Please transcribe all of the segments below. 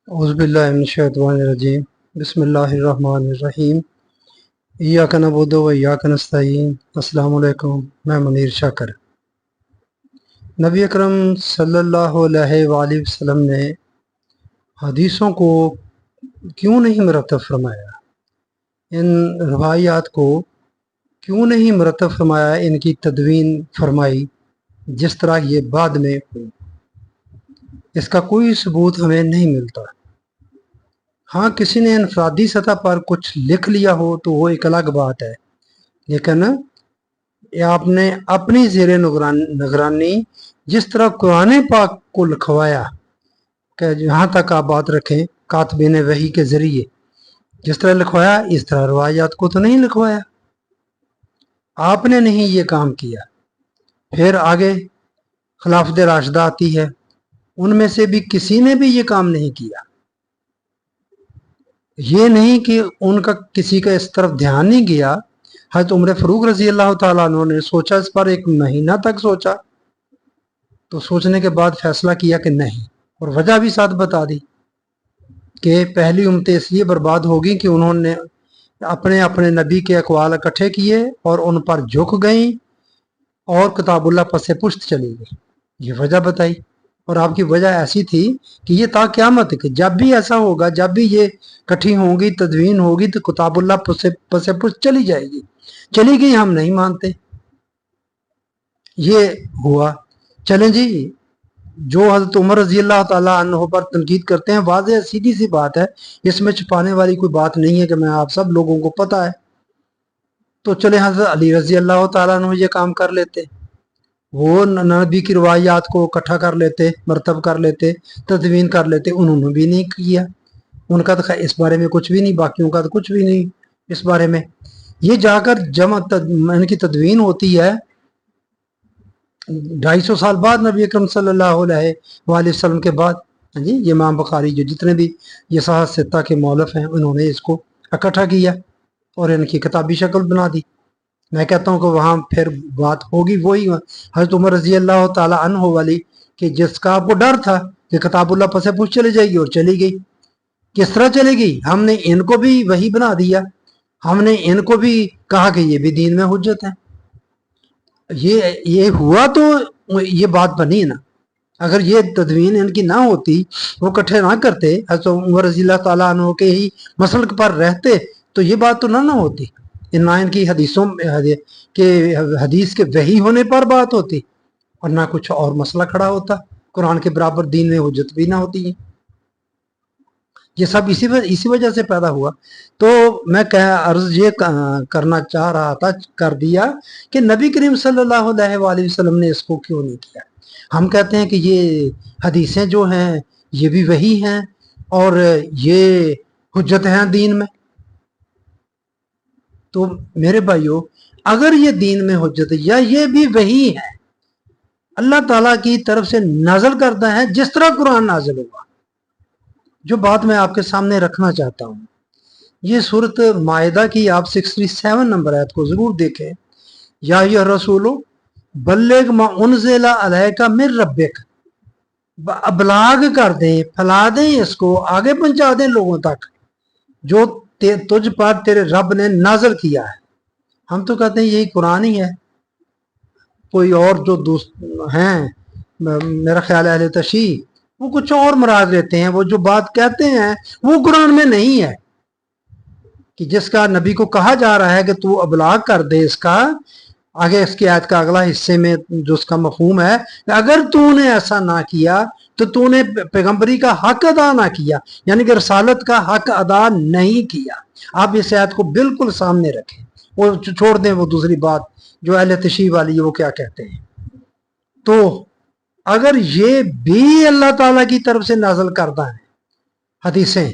اعوذ باللہ من الشیطان الرجیم بسم اللہ الرحمن الرحیم ایاک نعبد و ایاک نستعین۔ السلام علیکم، میں منیر شاکر۔ نبی اکرم صلی اللہ علیہ وآلہ وسلم نے حدیثوں کو کیوں نہیں مرتب فرمایا؟ ان روایات کو کیوں نہیں مرتب فرمایا، ان کی تدوین فرمائی جس طرح یہ بعد میں ہوئی؟ اس کا کوئی ثبوت ہمیں نہیں ملتا۔ ہاں، کسی نے انفرادی سطح پر کچھ لکھ لیا ہو تو وہ ایک الگ بات ہے، لیکن آپ نے اپنی زیر نگرانی جس طرح قرآن پاک کو لکھوایا کہ جہاں تک آپ بات رکھیں کاتبین وحی کے ذریعے جس طرح لکھوایا، اس طرح روایات کو تو نہیں لکھوایا۔ آپ نے نہیں یہ کام کیا۔ پھر آگے خلافت راشدہ آتی ہے، ان میں سے بھی کسی نے بھی یہ کام نہیں کیا۔ یہ نہیں کہ ان کا کسی کا اس طرف دھیان نہیں گیا۔ حضرت عمر فاروق رضی اللہ تعالیٰ عنہ نے سوچا، اس پر ایک مہینہ تک سوچا، تو سوچنے کے بعد فیصلہ کیا کہ نہیں، اور وجہ بھی ساتھ بتا دی کہ پہلی امتیں اس لیے برباد ہوگی کہ انہوں نے اپنے نبی کے اقوال اکٹھے کیے اور ان پر جھک گئیں اور کتاب اللہ پس پشت چلی گئی۔ یہ وجہ بتائی، اور آپ کی وجہ ایسی تھی کہ یہ تا قیامت کہ جب بھی ایسا ہوگا، جب بھی یہ کٹھی ہوں گی، تدوین ہوگی، تو کتاب اللہ پس پشت چلی جائے گی۔ چلی گئی، ہم نہیں مانتے۔ یہ ہوا۔ چلیں جی، جو حضرت عمر رضی اللہ تعالیٰ عنہ پر تنقید کرتے ہیں، واضح سیدھی سی بات ہے، اس میں چھپانے والی کوئی بات نہیں ہے کہ میں آپ سب لوگوں کو پتہ ہے۔ تو چلے حضرت علی رضی اللہ تعالیٰ عنہ یہ کام کر لیتے، وہ نبی کی روایات کو اکٹھا کر لیتے، مرتب کر لیتے، تدوین کر لیتے، انہوں نے بھی نہیں کیا۔ ان کا تو اس بارے میں کچھ بھی نہیں، باقیوں کا تو کچھ بھی نہیں اس بارے میں۔ یہ جا کر جمع ان کی تدوین ہوتی ہے 250 سال بعد، نبی اکرم صلی اللہ علیہ وآلہ وسلم کے بعد۔ جی، یہ امام بخاری جو جتنے بھی یہ صحاح ستہ کے مؤلف ہیں، انہوں نے اس کو اکٹھا کیا اور ان کی کتابی شکل بنا دی۔ میں کہتا ہوں کہ وہاں پھر بات ہوگی وہی حضرت عمر رضی اللہ تعالیٰ عنہ والی، کہ جس کا آپ کو ڈر تھا کہ کتاب اللہ پس پوچھ چلی جائے گی، اور چلی گئی۔ کس طرح چلے گی؟ ہم نے ان کو بھی وہی بنا دیا، ہم نے ان کو بھی کہا کہ یہ بھی دین میں حجت ہے۔ یہ ہوا تو یہ بات بنی نا۔ اگر یہ تدوین ان کی نہ ہوتی، وہ کٹھے نہ کرتے، حضرت عمر رضی اللہ تعالیٰ عنہ کے ہی مسلک پر رہتے، تو یہ بات تو نہ ہوتی، نہ ان کی حدیثوں کے حدیث کے وحی ہونے پر بات ہوتی، اور نہ کچھ اور مسئلہ کھڑا ہوتا، قرآن کے برابر دین میں حجت بھی نہ ہوتی ہے۔ یہ سب اسی وجہ سے پیدا ہوا۔ تو میں عرض یہ کرنا چاہ رہا تھا، کر دیا، کہ نبی کریم صلی اللہ علیہ وآلہ وسلم نے اس کو کیوں نہیں کیا۔ ہم کہتے ہیں کہ یہ حدیثیں جو ہیں یہ بھی وحی ہیں اور یہ حجت ہیں دین میں۔ تو میرے بھائیو، اگر یہ دین میں حجت یا یہ بھی وحی ہے، اللہ تعالیٰ کی طرف سے نازل کرتا ہے جس طرح قرآن نازل ہوا۔ جو بات میں آپ کے سامنے رکھنا چاہتا ہوں، یہ سورۃ مائدہ کی آپ 67 نمبر آیت کو ضرور دیکھیں۔ یا ایھا الرسول بلغ ما انزل الیک من ربک، ابلاغ کر دیں، پھیلا دیں، اس کو آگے پہنچا دیں لوگوں تک جو تجھ پر تیرے رب نے نازل کیا ہے۔ ہم تو کہتے ہیں یہی قرآن ہی ہے۔ کوئی اور جو دوست ہیں، میرا خیال ہے اہل تشیع، وہ کچھ اور مراد لیتے ہیں۔ وہ جو بات کہتے ہیں وہ قرآن میں نہیں ہے، کہ جس کا نبی کو کہا جا رہا ہے کہ تو ابلاغ کر دے اس کا، آگے اس کی آیت کا اگلا حصے میں جو اس کا مفہوم ہے کہ اگر تو نے ایسا نہ کیا تو تو نے پیغمبری کا حق ادا نہ کیا، یعنی کہ رسالت کا حق ادا نہیں کیا۔ آپ اس آیت کو بالکل سامنے رکھیں، وہ چھوڑ دیں وہ دوسری بات جو اہل تشیع والی ہے، وہ کیا کہتے ہیں۔ تو اگر یہ بھی اللہ تعالیٰ کی طرف سے نازل کرتا ہے حدیثیں،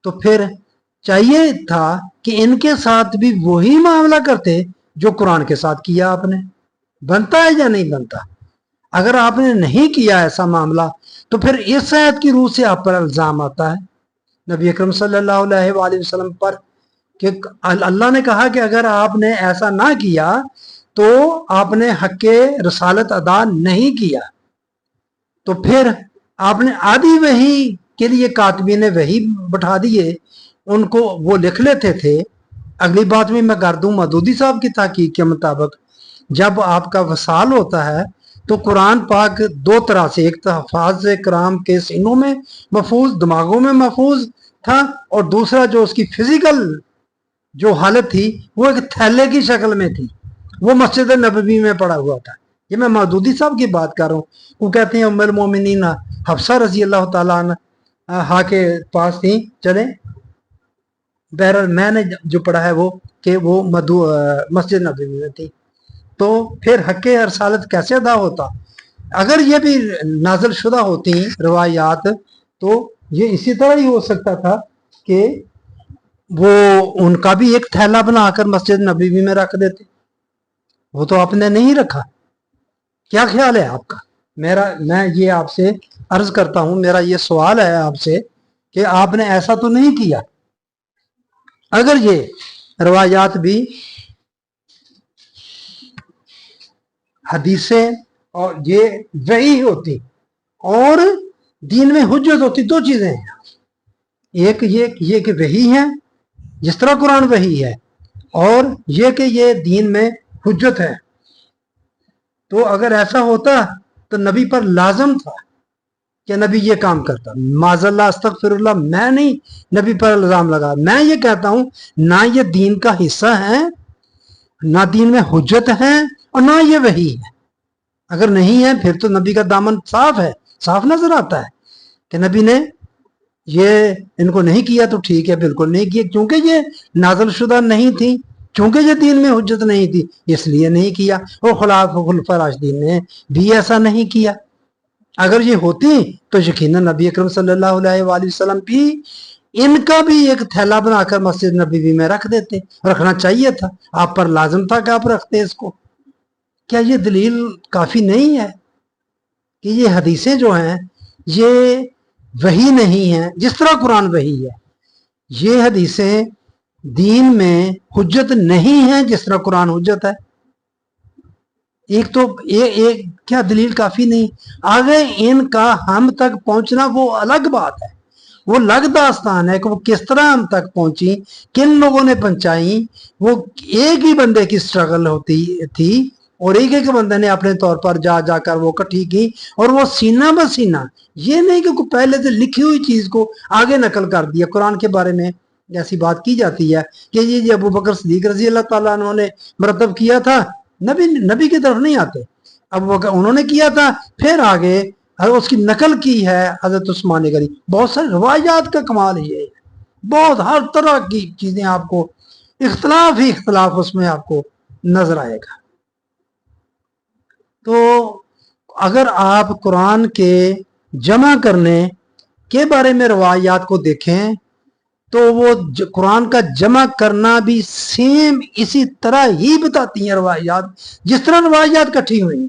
تو پھر چاہیے تھا کہ ان کے ساتھ بھی وہی معاملہ کرتے جو قرآن کے ساتھ کیا آپ نے۔ بنتا ہے یا نہیں بنتا؟ اگر آپ نے نہیں کیا ایسا معاملہ، تو پھر اس آیت کی روح سے آپ پر الزام آتا ہے نبی اکرم صلی اللہ علیہ وآلہ وسلم پر، کہ اللہ نے کہا کہ اگر آپ نے ایسا نہ کیا تو آپ نے حق رسالت ادا نہیں کیا۔ تو پھر آپ نے آدھی وحی کے لیے کاتبین نے وہی بٹھا دیے, ان کو وہ لکھ لیتے تھے. اگلی بات میں کر دوں, مودودی صاحب کی تحقیق کے مطابق جب آپ کا وصال ہوتا ہے تو قرآن پاک دو طرح سے, ایک تو حفاظ کرام کے سینوں میں محفوظ, دماغوں میں محفوظ تھا, اور دوسرا جو اس کی فزیکل جو حالت تھی وہ ایک تھیلے کی شکل میں تھی, وہ مسجد نبوی میں پڑا ہوا تھا. یہ میں مودودی صاحب کی بات کر رہا ہوں. وہ کہتے ہیں ام المومنین حفصہ رضی اللہ تعالیٰ عنہ کے پاس تھیں. چلیں, بہرحال میں نے جو پڑھا ہے وہ کہ وہ مسجد نبوی میں تھی. تو پھر حق رسالت کیسے ادا ہوتا؟ اگر یہ بھی نازل شدہ ہوتی روایات تو یہ اسی طرح ہی ہو سکتا تھا کہ وہ ان کا بھی ایک تھیلا بنا کر مسجد نبوی میں رکھ دیتے. وہ تو آپ نے نہیں رکھا. کیا خیال ہے آپ کا؟ میں یہ آپ سے عرض کرتا ہوں, میرا یہ سوال ہے آپ سے کہ آپ نے ایسا تو نہیں کیا. اگر یہ روایات بھی حدیثیں اور یہ وحی ہوتی اور دین میں حجت ہوتی, دو چیزیں ہیں. ایک یہ کہ وحی ہے جس طرح قرآن وحی ہے, اور یہ کہ یہ دین میں حجت ہے. تو اگر ایسا ہوتا تو نبی پر لازم تھا کہ نبی یہ کام کرتا. معاذ اللہ استغفر اللہ, میں نہیں نبی پر الزام لگا, میں یہ کہتا ہوں نہ یہ دین کا حصہ ہے, نہ دین میں حجت ہے, اور نہ یہ وحی ہے. اگر نہیں ہے پھر تو نبی کا دامن صاف ہے, صاف نظر آتا ہے کہ نبی نے یہ ان کو نہیں کیا تو ٹھیک ہے, بالکل نہیں کیا, کیونکہ یہ نازل شدہ نہیں تھی, چونکہ یہ دین میں حجت نہیں تھی اس لیے نہیں کیا. اور خلفاء راشدین نے بھی ایسا نہیں کیا. اگر یہ ہوتی تو یقیناً نبی اکرم صلی اللہ علیہ وآلہ وسلم بھی ان کا بھی ایک تھیلا بنا کر مسجد نبوی میں رکھ دیتے, رکھنا چاہیے تھا. آپ پر لازم تھا کہ آپ رکھتے اس کو. کیا یہ دلیل کافی نہیں ہے کہ یہ حدیثیں جو ہیں یہ وحی نہیں ہیں جس طرح قرآن وحی ہے؟ یہ حدیثیں دین میں حجت نہیں ہیں جس طرح قرآن حجت ہے. ایک تو کیا دلیل کافی نہیں؟ آگے ان کا ہم تک پہنچنا وہ الگ بات ہے, وہ الگ داستان ہے کہ وہ کس طرح ہم تک پہنچی, کن لوگوں نے پہنچائی. وہ ایک ہی بندے کی سٹرگل ہوتی تھی اور ایک ایک بندے نے اپنے طور پر جا کر وہ اکٹھی کی, اور وہ سینہ بسینہ, یہ نہیں کہ پہلے سے لکھی ہوئی چیز کو آگے نقل کر دیا. قرآن کے بارے میں ایسی بات کی جاتی ہے کہ یہ ابو بکر صدیق رضی اللہ تعالیٰ عنہ نے مرتب کیا تھا, نبی کی طرف نہیں آتے. ابو بکر انہوں نے کیا تھا, پھر آگے اس کی نقل کی ہے حضرت عثمان غنی. بہت سارے روایات کا کمال یہ ہے, بہت ہر طرح کی چیزیں آپ کو اختلاف ہی اختلاف اس میں آپ کو نظر آئے گا. تو اگر آپ قرآن کے جمع کرنے کے بارے میں روایات کو دیکھیں تو وہ قرآن کا جمع کرنا بھی سیم اسی طرح ہی بتاتی ہیں روایات جس طرح روایات کٹھی ہوئی ہیں.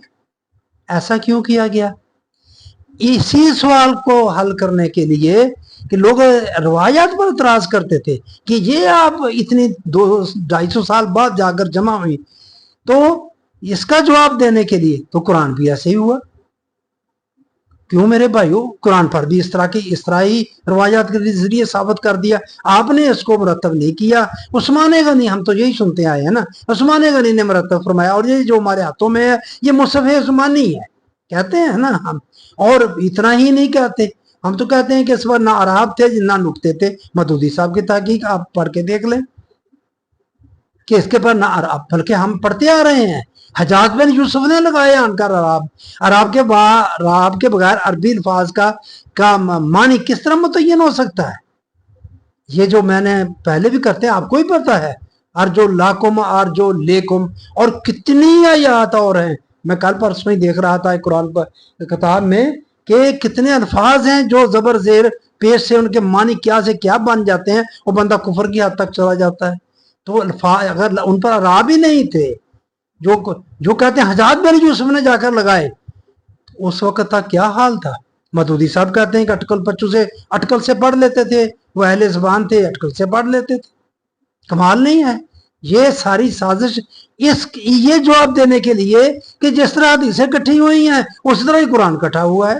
ایسا کیوں کیا گیا؟ اسی سوال کو حل کرنے کے لیے کہ لوگ روایات پر اعتراض کرتے تھے کہ یہ آپ اتنی 200-250 سال بعد جا کر جمع ہوئی. تو اس کا جواب دینے کے لیے تو قرآن بھی ایسے ہی ہوا. کیوں میرے بھائیو؟ قرآن پر بھی اس طرح ہی روایات کے ذریعے ثابت کر دیا. آپ نے اس کو مرتب نہیں کیا. عثمان غنی, ہم تو یہی سنتے آئے ہیں نا, عثمان غنی نے مرتب فرمایا, اور یہ جو ہمارے ہاتھوں میں ہے یہ مصحف عثمانی ہے کہتے ہیں نا ہم. اور اتنا ہی نہیں کہتے, ہم تو کہتے ہیں کہ اس پر نہ عراب تھے نہ نقطے تھے. مودودی صاحب کی تحقیق آپ پڑھ کے دیکھ لیں کہ اس کے پر نہ عراب, بلکہ ہم پڑھتے آ رہے ہیں. حجاج بن یوسف نے لگائے آن کر عراب کے بغیر عربی الفاظ کا معنی کس طرح متعین ہو سکتا ہے؟ یہ جو میں نے پہلے بھی کرتے ہیں آپ کو ہی پتا ہے. ارجو لاکم ارجو لیکم, اور کتنی آیات اور ہیں. میں کل پرسوں ہی دیکھ رہا تھا قرآن کتاب میں کہ کتنے الفاظ ہیں جو زبر زیر پیش سے ان کے معنی کیا سے کیا بن جاتے ہیں, اور بندہ کفر کی حد تک چلا جاتا ہے. تو الفاظ اگر ان پر عراب ہی نہیں تھے, جو کہتے ہیں حجاج بن یوسف نے جا کر لگائے, اس وقت تک کیا حال تھا؟ مودودی صاحب کہتے ہیں کہ اٹکل سے پڑھ لیتے تھے, وہ اہل زبان تھے, اٹکل سے پڑھ لیتے تھے. کمال نہیں ہے یہ ساری سازش یہ جواب دینے کے لیے کہ جس طرح حدیثیں کٹھی ہوئی ہیں اس طرح ہی قرآن کٹھا ہوا ہے.